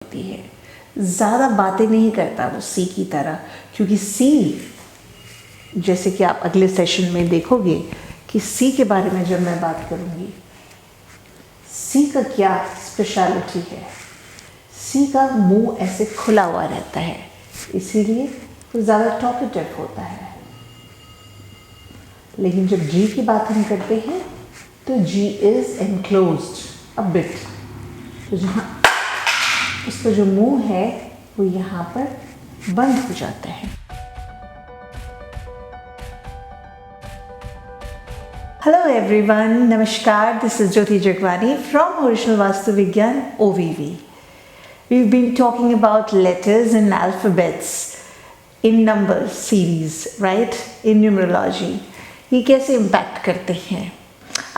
होती है, ज़्यादा बातें नहीं करता वो सी की तरह, क्योंकि सी, जैसे कि आप अगले सेशन में देखोगे कि सी के बारे में जब मैं बात करूँगी, सी का क्या स्पेशलिटी है। सी का मुंह ऐसे खुला हुआ रहता है, इसीलिए वो ज़्यादा टॉकेटिव होता है। लेकिन जब जी की बात हम करते हैं तो जी इज़ एनक्लोज्ड अ बिट, तो जहाँ उसका जो मुंह है वो यहाँ पर बंद हो जाता है। हेलो एवरीवन, नमस्कार, this is Jyoti Jagwani from original vastu विज्ञान OVV. We've been talking about letters and alphabets in number series, right? In numerology. ये कैसे इम्पैक्ट करते हैं,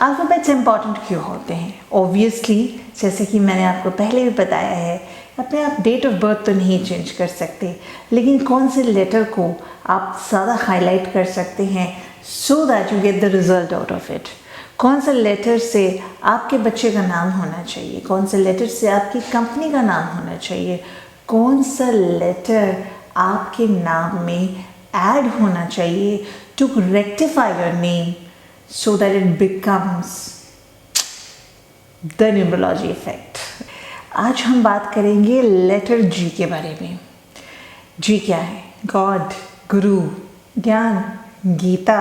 अल्फ़ाबेट्स इम्पॉर्टेंट क्यों होते हैं। ऑब्वियसली, जैसे कि मैंने आपको पहले भी बताया है, अपने आप डेट ऑफ बर्थ तो नहीं चेंज कर सकते, लेकिन कौन से लेटर को आप ज़्यादा हाईलाइट कर सकते हैं so that you get the result out of it. कौन सा लेटर से आपके बच्चे का नाम होना चाहिए, कौन से लेटर से आपकी कंपनी का नाम होना चाहिए, कौन सा लेटर आपके नाम में ऐड होना चाहिए to rectify your name so that it becomes the numerology effect. आज हम बात करेंगे लेटर जी के बारे में। जी क्या है? गॉड, गुरु, ज्ञान, गीता,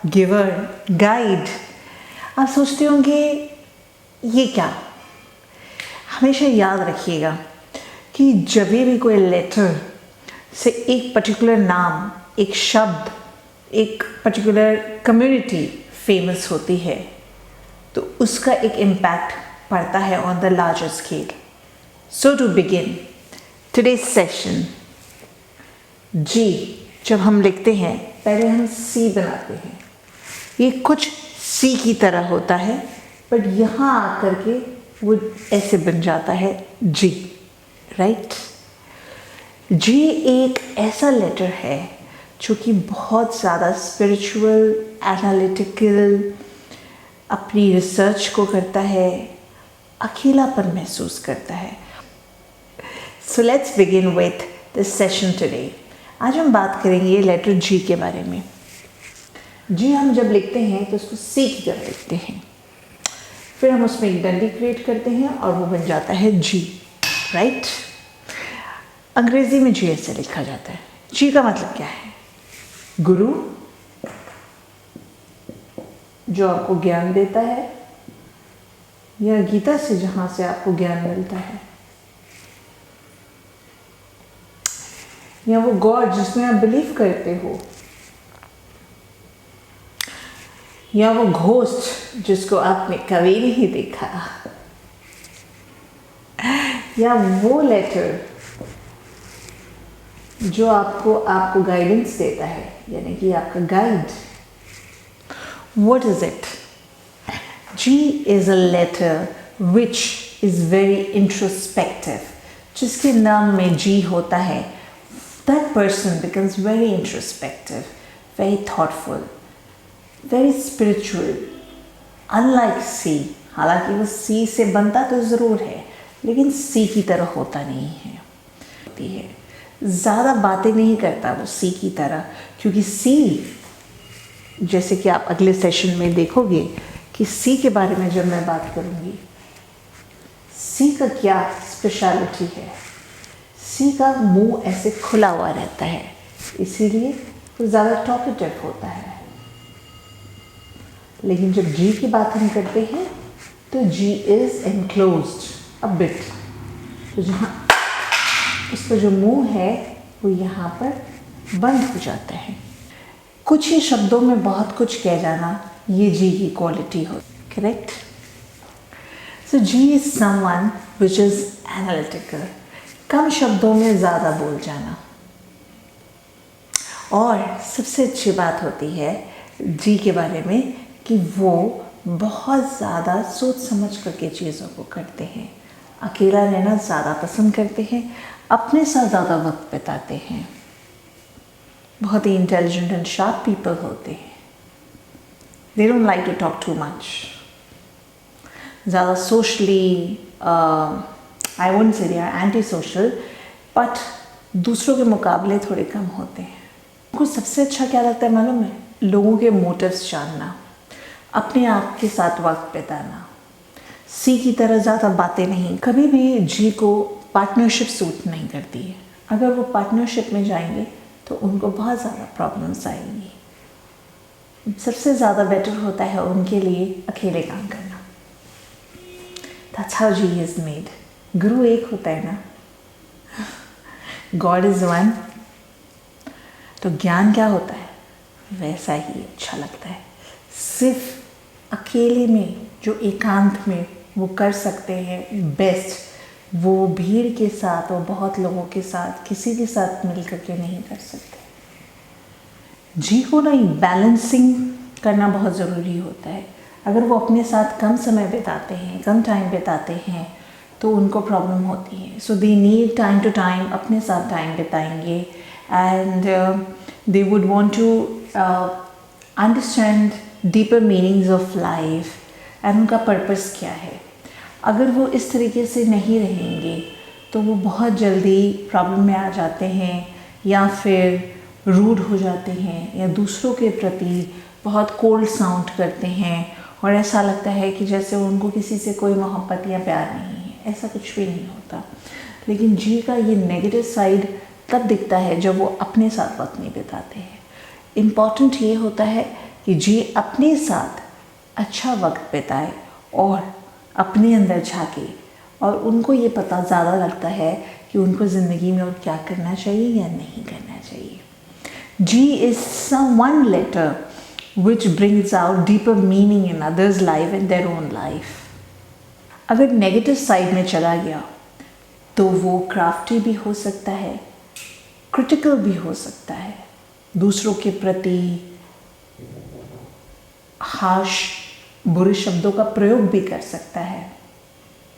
गिवर, गाइड। आप सोचते होंगे ये क्या? हमेशा याद रखिएगा कि जब भी कोई लेटर से एक पर्टिकुलर नाम, एक शब्द, एक पर्टिकुलर कम्युनिटी फेमस होती है तो उसका एक इम्पैक्ट पड़ता है on the larger scale. So to begin today's session, G जब हम लिखते हैं पहले हम सी बनाते हैं, ये कुछ सी की तरह होता है, बट यहाँ आकर के वो ऐसे बन जाता है जी, राइट। जी एक ऐसा लेटर है जो कि बहुत ज़्यादा स्पिरिचुअल, एनालिटिकल, अपनी रिसर्च को करता है, अकेलापन महसूस करता है। So let's begin with this session today. आज हम बात करेंगे लेटर जी के बारे में। जी हम जब लिखते हैं तो उसको सी की तरह लिखते हैं, फिर हम उसमें एक डंडी क्रिएट करते हैं और वो बन जाता है जी, राइट। अंग्रेज़ी में जी ऐसे लिखा जाता है। जी का मतलब क्या है? गुरु, जो आपको ज्ञान देता है, या गीता से जहाँ से आपको ज्ञान मिलता है, या वो गॉड जिसमें आप बिलीव करते हो, या वो घोस्ट जिसको आपने कभी नहीं देखा, या वो लेटर जो आपको गाइडेंस देता है, यानी कि आपका guide. What is it? G is a letter which is very introspective. जिसके नाम में G होता है, that person becomes very introspective, very thoughtful, very spiritual. Unlike C, हालांकि वो C से बनता तो ज़रूर है, लेकिन C की तरह होता नहीं है। ज़्यादा बातें नहीं करता वो सी की तरह, क्योंकि सी, जैसे कि आप अगले सेशन में देखोगे कि सी के बारे में जब मैं बात करूँगी, सी का क्या स्पेशलिटी है। सी का मुंह ऐसे खुला हुआ रहता है, इसीलिए वो ज़्यादा टॉकेटिव होता है। लेकिन जब जी की बात हम करते हैं तो जी इज़ एनक्लोज्ड अ बिट, तो जहाँ उसका जो मुंह है वो यहाँ पर बंद हो जाता है। कुछ ही शब्दों में बहुत कुछ कह जाना, ये जी की क्वालिटी हो, correct. So G is someone which is analytical, कम शब्दों में ज़्यादा बोल जाना। और सबसे अच्छी बात होती है जी के बारे में कि वो बहुत ज़्यादा सोच समझ करके चीज़ों को करते हैं, अकेला रहना ज़्यादा पसंद करते हैं, अपने साथ ज़्यादा वक्त बिताते हैं, बहुत ही इंटेलिजेंट एंड शार्प पीपल होते हैं। They don't like to talk too much, ज़्यादा socially I won't say they are anti social, but दूसरों के मुकाबले थोड़े कम होते हैं। उनको सबसे अच्छा क्या लगता है मालूम है? लोगों के मोटिव्स जानना, अपने आप के साथ वक्त बिताना, सी की तरह ज़्यादा बातें नहीं। कभी भी जी को पार्टनरशिप सूट नहीं करती है। अगर वो पार्टनरशिप में जाएंगे तो उनको बहुत ज़्यादा प्रॉब्लम्स आएंगी। सबसे ज़्यादा बेटर होता है उनके लिए अकेले काम करना। That's how G is made. गुरु एक होता है ना, God is one। तो ज्ञान क्या होता है? वैसा ही अच्छा लगता है। सिर्फ अकेले में, जो एकांत में वो कर सकते हैं बेस्ट, वो भीड़ के साथ और बहुत लोगों के साथ, किसी के साथ मिल करके नहीं कर सकते। जी को ना बैलेंसिंग करना बहुत ज़रूरी होता है। अगर वो अपने साथ कम समय बिताते हैं, कम टाइम बिताते हैं, तो उनको प्रॉब्लम होती है। So they need time to time अपने साथ टाइम बिताएंगे, and they would want to understand deeper meanings of life and उनका पर्पस क्या है। अगर वो इस तरीके से नहीं रहेंगे तो वो बहुत जल्दी प्रॉब्लम में आ जाते हैं, या फिर रूड हो जाते हैं, या दूसरों के प्रति बहुत कोल्ड साउंड करते हैं, और ऐसा लगता है कि जैसे उनको किसी से कोई मोहब्बत या प्यार नहीं है। ऐसा कुछ भी नहीं होता। लेकिन जी का ये नेगेटिव साइड तब दिखता है जब वो अपने साथ वक्त नहीं बिताते हैं। इम्पॉर्टेंट ये होता है कि जी अपने साथ अच्छा वक्त बिताए और अपने अंदर झाँके, और उनको ये पता ज़्यादा लगता है कि उनको ज़िंदगी में और क्या करना चाहिए या नहीं करना चाहिए। G is some one letter which brings out deeper meaning in others' life and their own life. अगर नेगेटिव साइड में चला गया तो वो क्राफ्टी भी हो सकता है, क्रिटिकल भी हो सकता है, दूसरों के प्रति हार्श बुरे शब्दों का प्रयोग भी कर सकता है।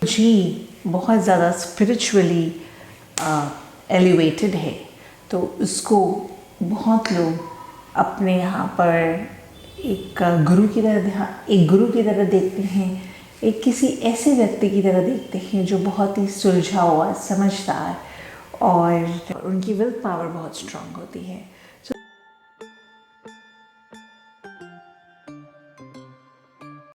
जी बहुत ज़्यादा स्पिरिचुअली एलिवेटेड है, तो उसको बहुत लोग अपने यहाँ पर एक गुरु की तरह देखते हैं, एक किसी ऐसे व्यक्ति की तरह देखते हैं जो बहुत ही सुलझा हुआ, समझदार, और उनकी विल पावर बहुत स्ट्रांग होती है।